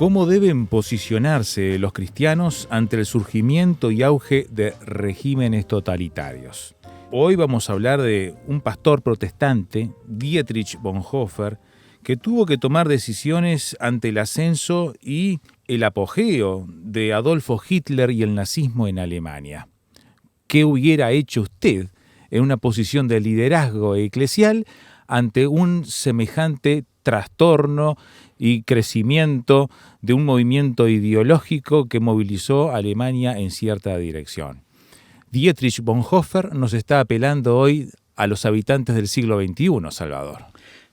¿Cómo deben posicionarse los cristianos ante el surgimiento y auge de regímenes totalitarios? Hoy vamos a hablar de un pastor protestante, Dietrich Bonhoeffer, que tuvo que tomar decisiones ante el ascenso y el apogeo de Adolfo Hitler y el nazismo en Alemania. ¿Qué hubiera hecho usted en una posición de liderazgo eclesial ante un semejante trastorno y crecimiento de un movimiento ideológico que movilizó a Alemania en cierta dirección? Dietrich Bonhoeffer nos está apelando hoy a los habitantes del siglo XXI, Salvador.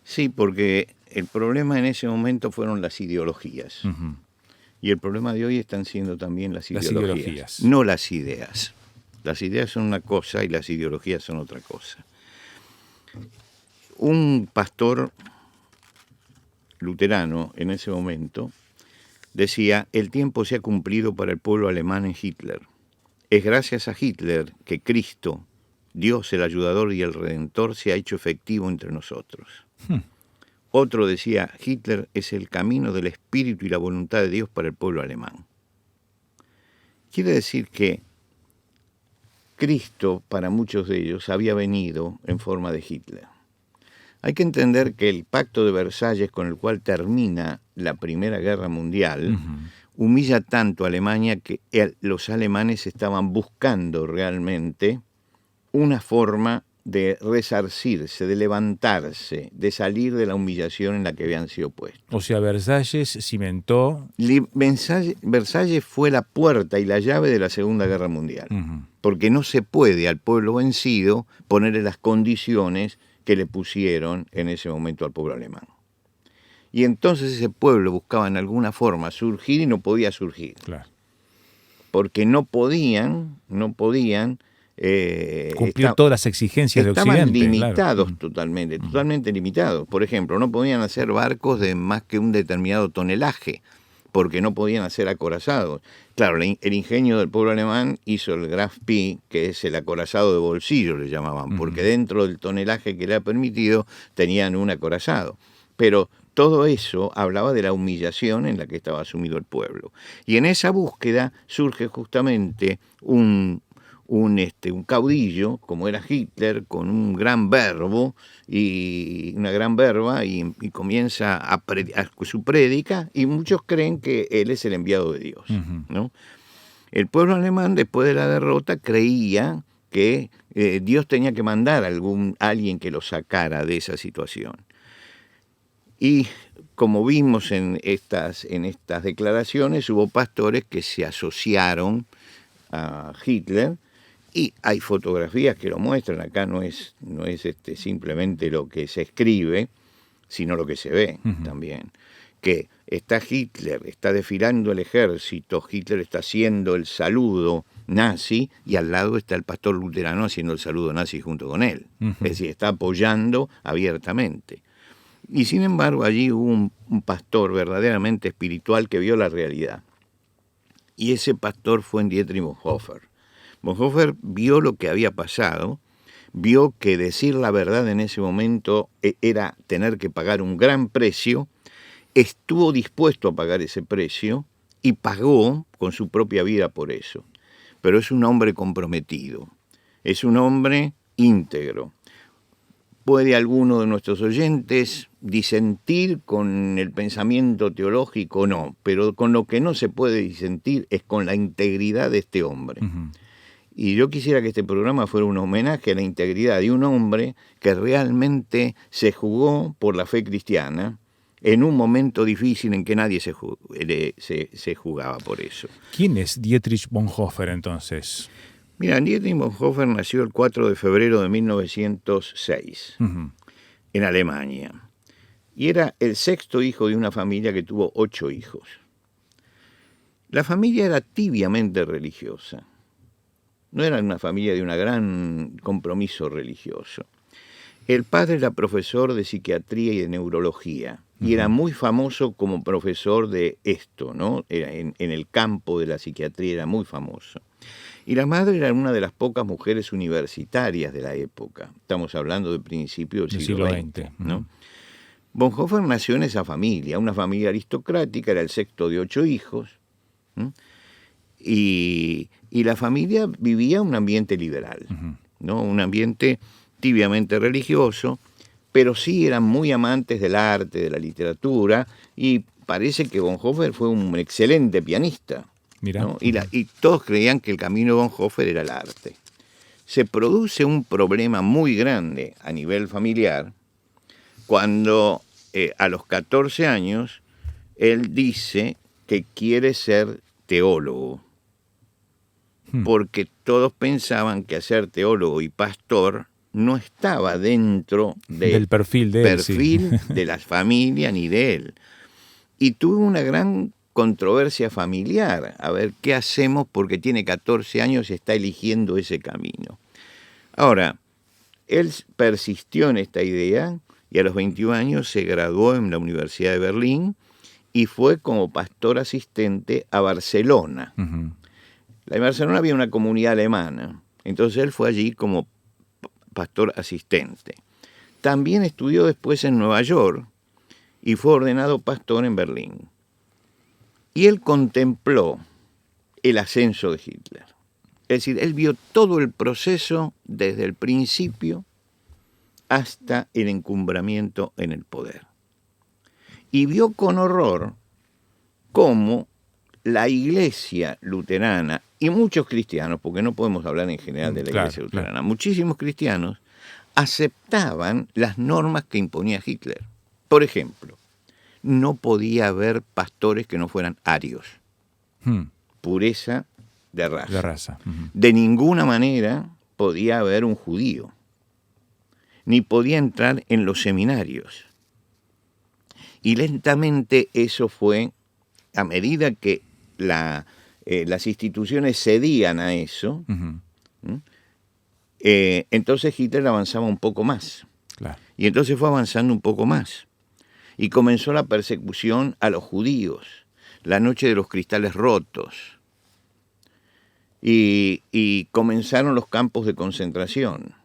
Sí, porque el problema en ese momento fueron las ideologías. Uh-huh. Y el problema de hoy están siendo también las ideologías, no las ideas. Las ideas son una cosa y las ideologías son otra cosa. Un pastor luterano en ese momento decía: el tiempo se ha cumplido para el pueblo alemán en Hitler. Es gracias a Hitler que Cristo, Dios el ayudador y el redentor, se ha hecho efectivo entre nosotros. Otro decía: Hitler es el camino del espíritu y la voluntad de Dios para el pueblo alemán. Quiere decir que Cristo, para muchos de ellos, había venido en forma de Hitler. Hay que entender que el pacto de Versalles, con el cual termina la Primera Guerra Mundial, humilla tanto a Alemania que los alemanes estaban buscando realmente una forma de resarcirse, de levantarse, de salir de la humillación en la que habían sido puestos. O sea, Versalles cimentó... Versalles fue la puerta y la llave de la Segunda Guerra Mundial, porque no se puede al pueblo vencido ponerle las condiciones que le pusieron en ese momento al pueblo alemán. Y entonces ese pueblo buscaba en alguna forma surgir y no podía surgir. Claro. Porque no podían cumplir todas las exigencias de Occidente. Estaban limitados, claro. totalmente limitados. Por ejemplo, no podían hacer barcos de más que un determinado tonelaje, porque no podían hacer acorazados. Claro, el ingenio del pueblo alemán hizo el Graf Spee, que es el acorazado de bolsillo, le llamaban, porque dentro del tonelaje que le ha permitido tenían un acorazado. Pero todo eso hablaba de la humillación en la que estaba sumido el pueblo. Y en esa búsqueda surge justamente un caudillo, como era Hitler, con un gran verbo y una gran verba, y comienza a su prédica, y muchos creen que él es el enviado de Dios, ¿no? El pueblo alemán, después de la derrota, creía que Dios tenía que mandar a alguien que lo sacara de esa situación. Y como vimos en estas declaraciones, hubo pastores que se asociaron a Hitler. Y hay fotografías que lo muestran. Acá no es simplemente lo que se escribe, sino lo que se ve también. Que está Hitler, está desfilando el ejército, Hitler está haciendo el saludo nazi, y al lado está el pastor luterano haciendo el saludo nazi junto con él. Es decir, está apoyando abiertamente. Y sin embargo, allí hubo un pastor verdaderamente espiritual que vio la realidad. Y ese pastor fue Dietrich Bonhoeffer. Bonhoeffer vio lo que había pasado, vio que decir la verdad en ese momento era tener que pagar un gran precio, estuvo dispuesto a pagar ese precio y pagó con su propia vida por eso. Pero es un hombre comprometido, es un hombre íntegro. Puede alguno de nuestros oyentes disentir con el pensamiento teológico, no, pero con lo que no se puede disentir es con la integridad de este hombre. Y yo quisiera que este programa fuera un homenaje a la integridad de un hombre que realmente se jugó por la fe cristiana en un momento difícil en que nadie se jugaba por eso. ¿Quién es Dietrich Bonhoeffer entonces? Mira, Dietrich Bonhoeffer nació el 4 de febrero de 1906 en Alemania. Y era el sexto hijo de una familia que tuvo 8 hijos. La familia era tibiamente religiosa. No era una familia de un gran compromiso religioso. El padre era profesor de psiquiatría y de neurología, y era muy famoso como profesor de esto, ¿no? En el campo de la psiquiatría era muy famoso. Y la madre era una de las pocas mujeres universitarias de la época. Estamos hablando del principio del siglo XX, ¿no? Bonhoeffer nació en esa familia, una familia aristocrática, era el sexto de 8 hijos, ¿m? Y la familia vivía un ambiente liberal, ¿no? Un ambiente tibiamente religioso, pero sí eran muy amantes del arte, de la literatura, y parece que Bonhoeffer fue un excelente pianista, ¿no? Y todos creían que el camino de Bonhoeffer era el arte. Se produce un problema muy grande a nivel familiar cuando a los 14 años él dice que quiere ser teólogo, porque todos pensaban que hacer teólogo y pastor no estaba dentro del perfil de la familia ni de él. Y tuvo una gran controversia familiar, a ver qué hacemos porque tiene 14 años y está eligiendo ese camino. Ahora, él persistió en esta idea y a los 21 años se graduó en la Universidad de Berlín y fue como pastor asistente a Barcelona. En Barcelona había una comunidad alemana, entonces él fue allí como pastor asistente. También estudió después en Nueva York y fue ordenado pastor en Berlín. Y él contempló el ascenso de Hitler. Es decir, él vio todo el proceso desde el principio hasta el encumbramiento en el poder. Y vio con horror cómo la iglesia luterana y muchos cristianos, porque no podemos hablar en general de la iglesia luterana, muchísimos cristianos aceptaban las normas que imponía Hitler. Por ejemplo, no podía haber pastores que no fueran arios. Pureza de raza. De ninguna manera podía haber un judío, ni podía entrar en los seminarios. Y lentamente eso fue, a medida que las instituciones cedían a eso, entonces Hitler avanzaba un poco más. Y entonces fue avanzando un poco más. Y comenzó la persecución a los judíos, la noche de los cristales rotos. Y comenzaron los campos de concentración.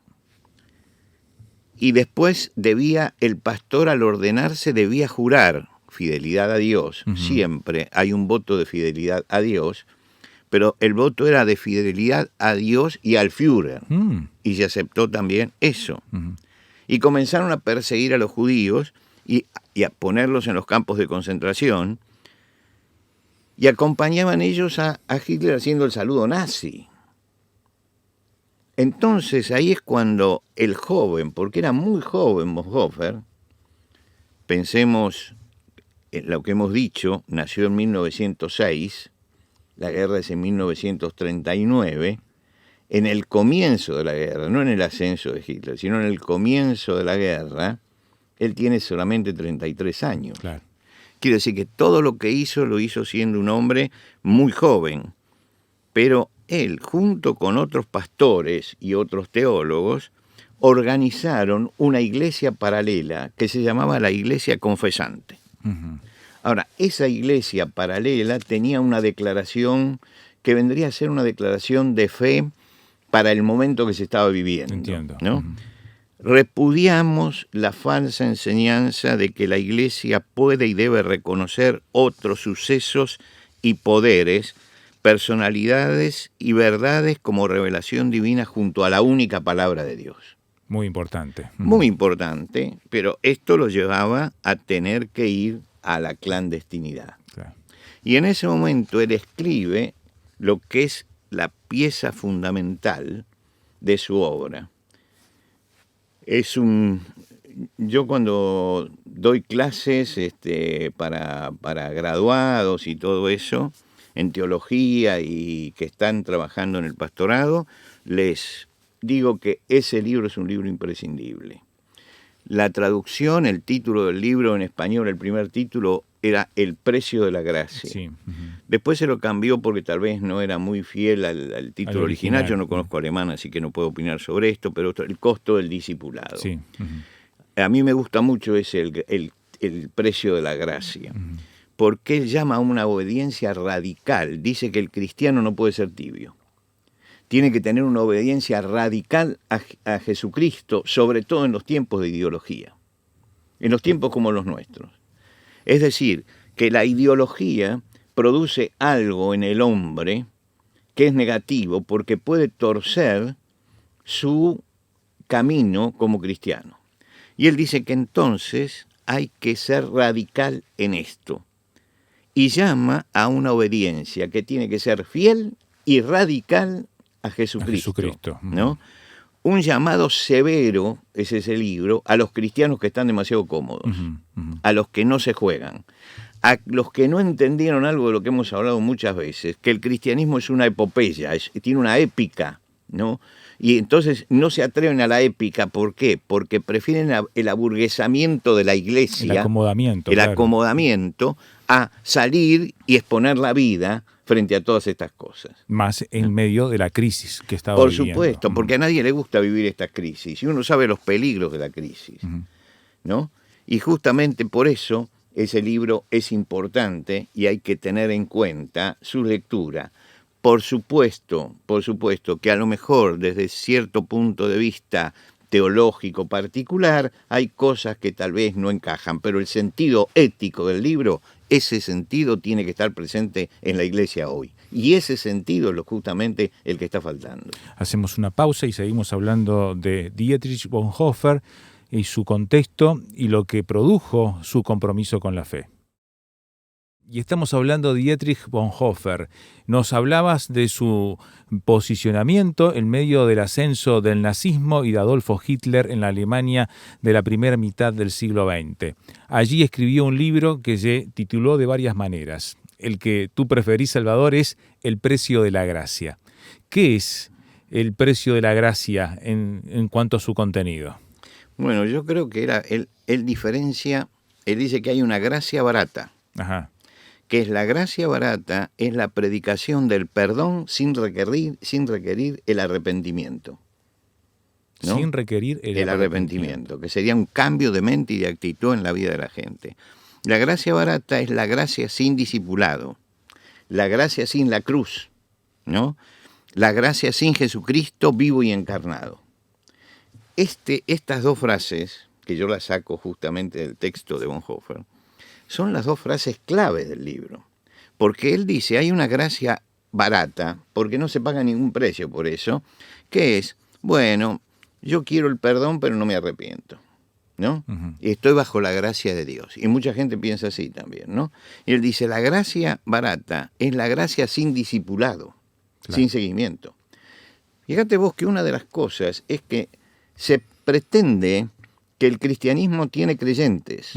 Y después el pastor al ordenarse debía jurar fidelidad a Dios. Siempre hay un voto de fidelidad a Dios, pero el voto era de fidelidad a Dios y al Führer. Y se aceptó también eso. Y comenzaron a perseguir a los judíos y a ponerlos en los campos de concentración, y acompañaban ellos a Hitler haciendo el saludo nazi. Entonces ahí es cuando el joven, porque era muy joven Bonhoeffer, pensemos en lo que hemos dicho, nació en 1906, la guerra es en 1939, en el comienzo de la guerra, no en el ascenso de Hitler, sino en el comienzo de la guerra, él tiene solamente 33 años. Quiere decir que todo lo que hizo, lo hizo siendo un hombre muy joven, pero él, junto con otros pastores y otros teólogos, organizaron una iglesia paralela que se llamaba la Iglesia Confesante. Ahora, esa iglesia paralela tenía una declaración que vendría a ser una declaración de fe para el momento que se estaba viviendo. Entiendo. ¿No? Repudiamos la falsa enseñanza de que la iglesia puede y debe reconocer otros sucesos y poderes, personalidades y verdades como revelación divina junto a la única palabra de Dios. Muy importante. Muy importante, pero esto lo llevaba a tener que ir a la clandestinidad. Y en ese momento él escribe lo que es la pieza fundamental de su obra. Yo cuando doy clases para graduados y todo eso, en teología y que están trabajando en el pastorado, les digo que ese libro es un libro imprescindible. La traducción, el título del libro en español, el primer título, era El precio de la gracia. Sí. Después se lo cambió porque tal vez no era muy fiel al título original. Yo no conozco alemán, así que no puedo opinar sobre esto, pero el costo del discipulado. Sí. A mí me gusta mucho el precio de la gracia, porque él llama a una obediencia radical. Dice que el cristiano no puede ser tibio. Tiene que tener una obediencia radical a Jesucristo, sobre todo en los tiempos de ideología. en los tiempos como los nuestros. Es decir, que la ideología produce algo en el hombre que es negativo porque puede torcer su camino como cristiano. Y él dice que entonces hay que ser radical en esto. Y llama a una obediencia que tiene que ser fiel y radical a Jesucristo, ¿no? Un llamado severo, ese es el libro, a los cristianos que están demasiado cómodos, a los que no se juegan, a los que no entendieron algo de lo que hemos hablado muchas veces, que el cristianismo es una epopeya, tiene una épica, ¿no? Y entonces no se atreven a la épica, ¿por qué? Porque prefieren el aburguesamiento de la iglesia, el acomodamiento, a salir y exponer la vida frente a todas estas cosas. Más en medio de la crisis que estaba Por viviendo. supuesto, porque a nadie le gusta vivir esta crisis, y uno sabe los peligros de la crisis, ¿no? Y justamente por eso ese libro es importante y hay que tener en cuenta su lectura. Por supuesto que a lo mejor desde cierto punto de vista teológico particular hay cosas que tal vez no encajan, pero el sentido ético del libro, ese sentido tiene que estar presente en la iglesia hoy. Y ese sentido es justamente el que está faltando. Hacemos una pausa y seguimos hablando de Dietrich Bonhoeffer y su contexto y lo que produjo su compromiso con la fe. Y estamos hablando de Dietrich Bonhoeffer. Nos hablabas de su posicionamiento en medio del ascenso del nazismo y de Adolfo Hitler en la Alemania de la primera mitad del siglo XX. Allí escribió un libro que se tituló de varias maneras. El que tú preferís, Salvador, es El precio de la gracia. ¿Qué es el precio de la gracia en cuanto a su contenido? Bueno, yo creo que él diferencia, él dice que hay una gracia barata. Ajá. Que es la gracia barata, es la predicación del perdón sin requerir el arrepentimiento, ¿no? Sin requerir el arrepentimiento, que sería un cambio de mente y de actitud en la vida de la gente. La gracia barata es la gracia sin discipulado, la gracia sin la cruz, ¿no? La gracia sin Jesucristo vivo y encarnado. Estas dos frases, que yo las saco justamente del texto de Bonhoeffer, son las dos frases claves del libro, porque él dice, hay una gracia barata, porque no se paga ningún precio por eso, que es, bueno, yo quiero el perdón, pero no me arrepiento, ¿no? Y estoy bajo la gracia de Dios, y mucha gente piensa así también, ¿no? Y él dice, la gracia barata es la gracia sin discipulado, claro, sin seguimiento. Fíjate vos que una de las cosas es que se pretende que el cristianismo tiene creyentes,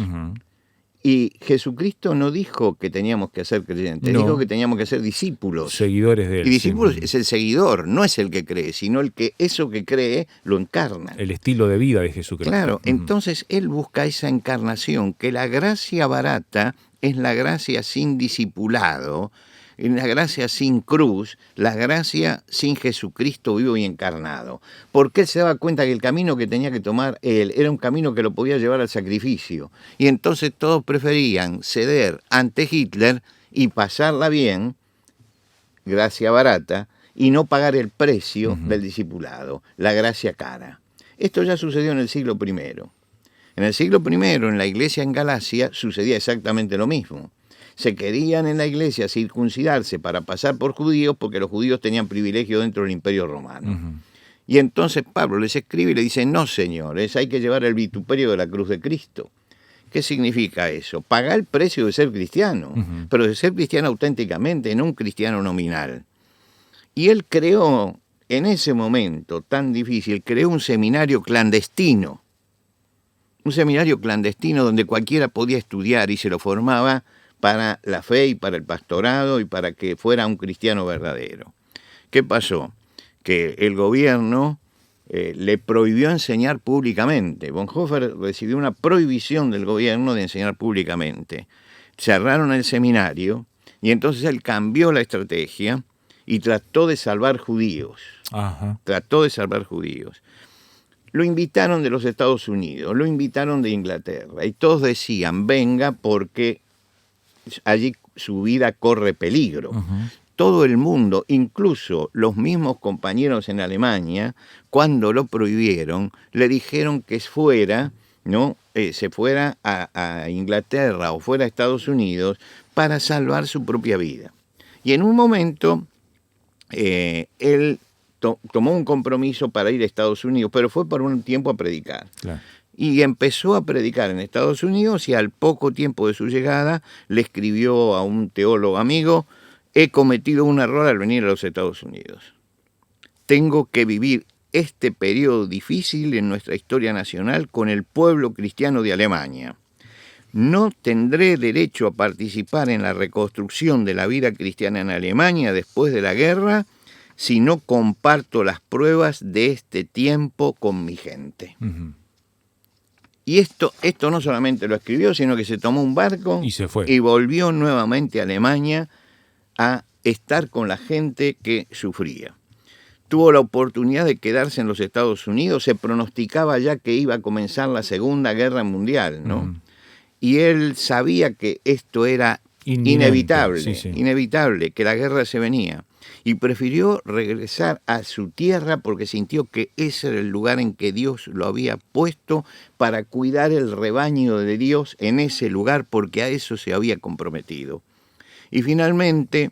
y Jesucristo no dijo que teníamos que ser creyentes, dijo que teníamos que ser discípulos. Seguidores de él. Y discípulos es el seguidor, no es el que cree, sino el que eso que cree lo encarna. El estilo de vida de Jesucristo. Claro, entonces él busca esa encarnación, que la gracia barata es la gracia sin discipulado, la gracia sin cruz, la gracia sin Jesucristo vivo y encarnado. Porque él se daba cuenta que el camino que tenía que tomar él era un camino que lo podía llevar al sacrificio. Y entonces todos preferían ceder ante Hitler y pasarla bien, gracia barata, y no pagar el precio del discipulado, la gracia cara. Esto ya sucedió en el siglo I. En el siglo I, en la iglesia en Galacia, sucedía exactamente lo mismo. Se querían en la iglesia circuncidarse para pasar por judíos porque los judíos tenían privilegio dentro del Imperio Romano. Y entonces Pablo les escribe y le dice, no señores, hay que llevar el vituperio de la cruz de Cristo. ¿Qué significa eso? Pagar el precio de ser cristiano, pero de ser cristiano auténticamente, no un cristiano nominal. Y él creó, en ese momento tan difícil, creó un seminario clandestino. Un seminario clandestino donde cualquiera podía estudiar y se lo formaba para la fe y para el pastorado y para que fuera un cristiano verdadero. ¿Qué pasó? Que el gobierno le prohibió enseñar públicamente. Bonhoeffer recibió una prohibición del gobierno de enseñar públicamente. Cerraron el seminario y entonces él cambió la estrategia y trató de salvar judíos. Trató de salvar judíos. Lo invitaron de los Estados Unidos, lo invitaron de Inglaterra y todos decían, venga porque allí su vida corre peligro. Todo el mundo, incluso los mismos compañeros en Alemania, cuando lo prohibieron, le dijeron que fuera ¿no? Se fuera a Inglaterra o fuera a Estados Unidos para salvar su propia vida. Y en un momento él tomó un compromiso para ir a Estados Unidos, pero fue por un tiempo a predicar. Claro. Y empezó a predicar en Estados Unidos y al poco tiempo de su llegada le escribió a un teólogo amigo: he cometido un error al venir a los Estados Unidos. Tengo que vivir este periodo difícil en nuestra historia nacional con el pueblo cristiano de Alemania. No tendré derecho a participar en la reconstrucción de la vida cristiana en Alemania después de la guerra si no comparto las pruebas de este tiempo con mi gente. Uh-huh. Y esto no solamente lo escribió, sino que se tomó un barco y se fue. Y volvió nuevamente a Alemania a estar con la gente que sufría. Tuvo la oportunidad de quedarse en los Estados Unidos, se pronosticaba ya que iba a comenzar la Segunda Guerra Mundial, ¿no? Uh-huh. Y él sabía que esto era inevitable, sí. inevitable, que la guerra se venía. Y prefirió regresar a su tierra porque sintió que ese era el lugar en que Dios lo había puesto para cuidar el rebaño de Dios en ese lugar, porque a eso se había comprometido. Y finalmente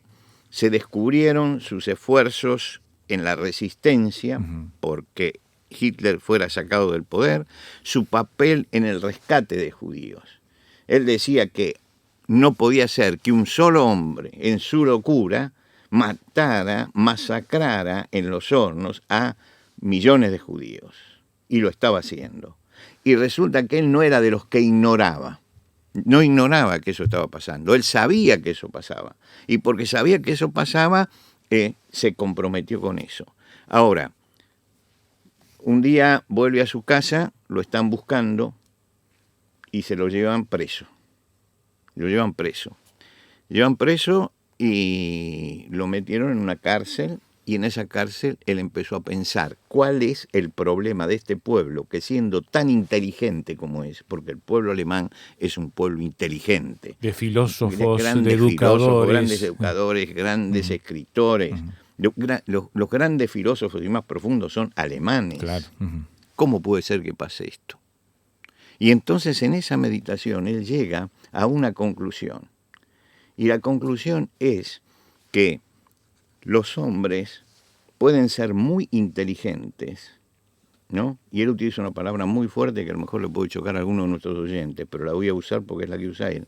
se descubrieron sus esfuerzos en la resistencia, uh-huh, porque Hitler fuera sacado del poder, su papel en el rescate de judíos. Él decía que no podía ser que un solo hombre, en su locura, matara, masacrara en los hornos a millones de judíos. Y lo estaba haciendo. Y resulta que él no era de los que ignoraba. No ignoraba que eso estaba pasando. Él sabía que eso pasaba. Y porque sabía que eso pasaba, se comprometió con eso. Ahora, un día vuelve a su casa, lo están buscando y se lo llevan preso. Lo llevan preso. Llevan preso y lo metieron en una cárcel, y en esa cárcel él empezó a pensar cuál es el problema de este pueblo, que siendo tan inteligente como es, porque el pueblo alemán es un pueblo inteligente, de filósofos, grandes educadores, grandes escritores. Los grandes filósofos y más profundos son alemanes. Claro. ¿Cómo puede ser que pase esto? Y entonces en esa meditación él llega a una conclusión. Y la conclusión es que los hombres pueden ser muy inteligentes, ¿no? Y él utiliza una palabra muy fuerte que a lo mejor le puede chocar a alguno de nuestros oyentes, pero la voy a usar porque es la que usa él.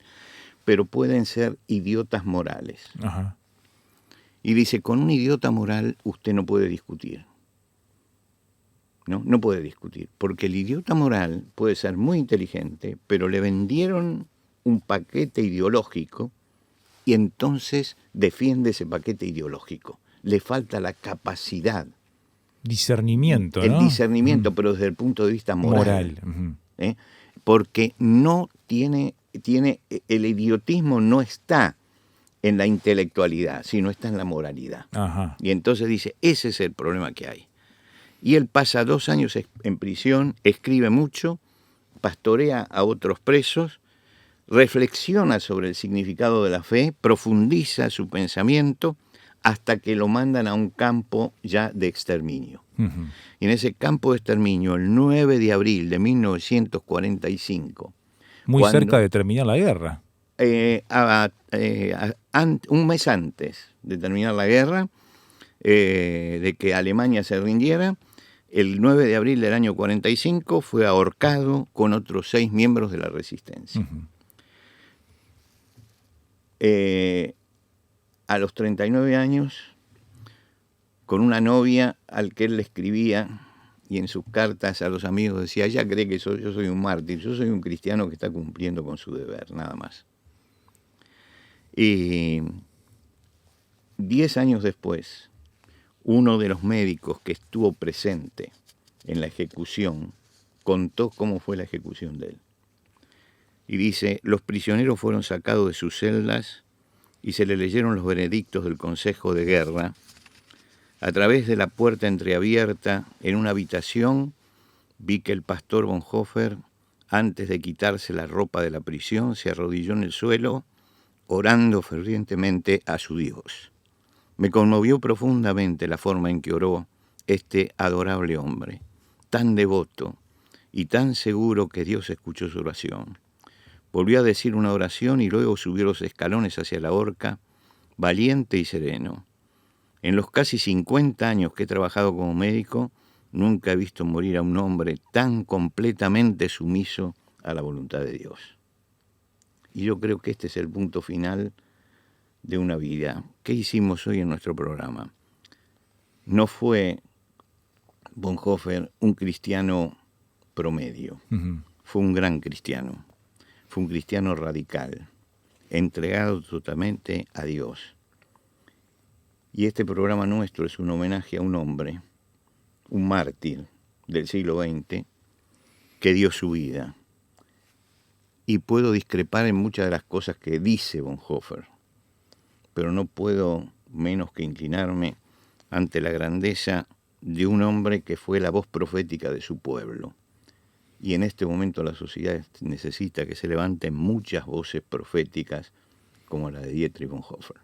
Pero pueden ser idiotas morales. Ajá. Y dice, con un idiota moral usted no puede discutir. No puede discutir, porque el idiota moral puede ser muy inteligente, pero le vendieron un paquete ideológico y entonces defiende ese paquete ideológico. Le falta la capacidad. Discernimiento, ¿no? El discernimiento, Uh-huh, pero desde el punto de vista moral. Uh-huh. Porque no tiene, el idiotismo no está en la intelectualidad, sino está en la moralidad. Ajá. Y entonces dice, ese es el problema que hay. Y él pasa 2 años en prisión, escribe mucho, pastorea a otros presos, reflexiona sobre el significado de la fe, profundiza su pensamiento hasta que lo mandan a un campo ya de exterminio. Uh-huh. Y en ese campo de exterminio, el 9 de abril de 1945... Muy cerca de terminar la guerra. Un mes antes de terminar la guerra, de que Alemania se rindiera, el 9 de abril del año 45 fue ahorcado con otros 6 miembros de la resistencia. Uh-huh. A los 39 años, con una novia al que él le escribía y en sus cartas a los amigos decía, ella cree que yo soy un mártir, yo soy un cristiano que está cumpliendo con su deber, nada más. Y 10 años después, uno de los médicos que estuvo presente en la ejecución contó cómo fue la ejecución de él. Y dice, los prisioneros fueron sacados de sus celdas y se les leyeron los veredictos del Consejo de Guerra. A través de la puerta entreabierta, en una habitación, vi que el pastor Bonhoeffer, antes de quitarse la ropa de la prisión, se arrodilló en el suelo, orando fervientemente a su Dios. Me conmovió profundamente la forma en que oró este adorable hombre, tan devoto y tan seguro que Dios escuchó su oración. Volvió a decir una oración y luego subió los escalones hacia la horca, valiente y sereno. En los casi 50 años que he trabajado como médico, nunca he visto morir a un hombre tan completamente sumiso a la voluntad de Dios. Y yo creo que este es el punto final de una vida. ¿Qué hicimos hoy en nuestro programa? No fue Bonhoeffer un cristiano promedio. Fue un gran cristiano. Fue un cristiano radical, entregado totalmente a Dios. Y este programa nuestro es un homenaje a un hombre, un mártir del siglo XX, que dio su vida. Y puedo discrepar en muchas de las cosas que dice Bonhoeffer, pero no puedo menos que inclinarme ante la grandeza de un hombre que fue la voz profética de su pueblo. Y en este momento la sociedad necesita que se levanten muchas voces proféticas como la de Dietrich Bonhoeffer.